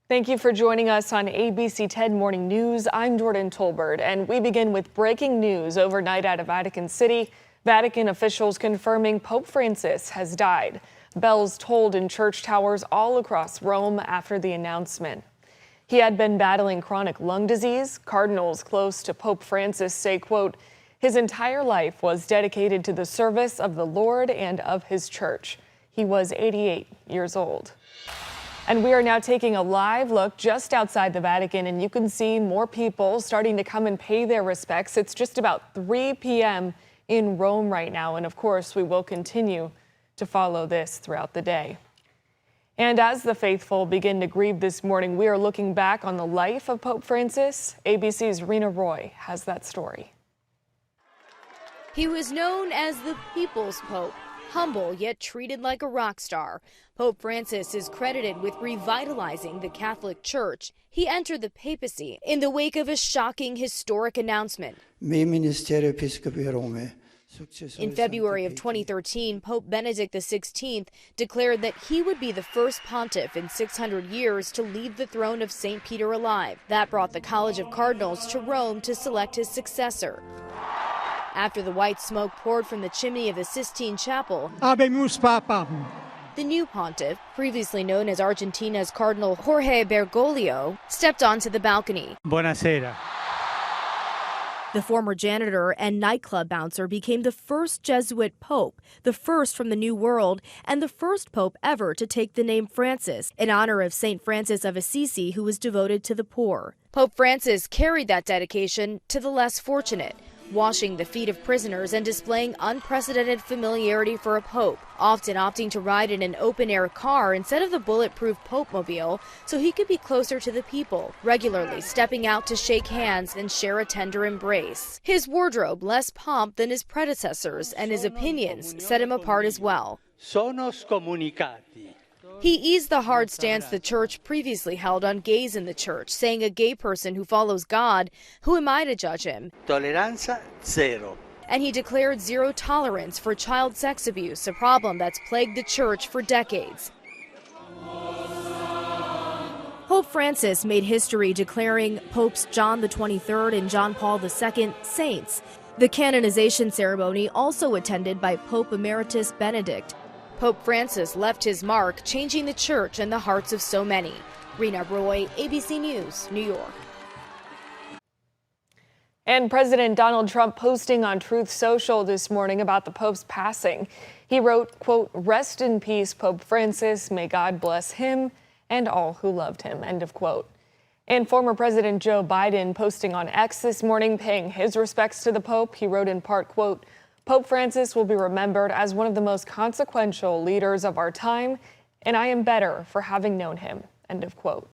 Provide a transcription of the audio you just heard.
Thank you for joining us on ABC 10 Morning News. I'm Jordan Tolbert, and we begin with breaking news overnight out of Vatican City. Vatican officials confirming Pope Francis has died. Bells tolled in church towers all across Rome after the announcement. He had been battling chronic lung disease. Cardinals close to Pope Francis say, quote, his entire life was dedicated to the service of the Lord and of his church. He was 88 years old. And we are now taking a live look just outside the Vatican, and you can see more people starting to come and pay their respects. It's just about 3 p.m. in Rome right now, and of course, we will continue to follow this throughout the day. And as the faithful begin to grieve this morning, we are looking back on the life of Pope Francis. ABC's Rena Roy has that story. He was known as the People's Pope, humble yet treated like a rock star. Pope Francis is credited with revitalizing the Catholic Church. He entered the papacy in the wake of a shocking historic announcement. In February of 2013, Pope Benedict XVI declared that he would be the first pontiff in 600 years to leave the throne of St. Peter alive. That brought the College of Cardinals to Rome to select his successor. After the white smoke poured from the chimney of the Sistine Chapel, Habemus Papam. The new pontiff, previously known as Argentina's Cardinal Jorge Bergoglio, stepped onto the balcony. Buonasera. The former janitor and nightclub bouncer became the first Jesuit pope, the first from the New World, and the first pope ever to take the name Francis, in honor of St. Francis of Assisi, who was devoted to the poor. Pope Francis carried that dedication to the less fortunate, washing the feet of prisoners and displaying unprecedented familiarity for a pope, often opting to ride in an open-air car instead of the bulletproof Pope-mobile so he could be closer to the people, regularly stepping out to shake hands and share a tender embrace. His wardrobe less pomp than his predecessors, and his opinions set him apart as well. He eased the hard stance the church previously held on gays in the church, saying a gay person who follows God, who am I to judge him? Tolerancia zero. And he declared zero tolerance for child sex abuse, a problem that's plagued the church for decades. Pope Francis made history declaring Popes John the 23rd and John Paul II saints. The canonization ceremony also attended by Pope Emeritus Benedict. Pope Francis left his mark, changing the church and the hearts of so many. Rena Roy, ABC News, New York. And President Donald Trump posting on Truth Social this morning about the Pope's passing. He wrote, quote, rest in peace, Pope Francis. May God bless him and all who loved him, end of quote. And former President Joe Biden posting on X this morning, paying his respects to the Pope. He wrote in part, quote, Pope Francis will be remembered as one of the most consequential leaders of our time, and I am better for having known him, end of quote.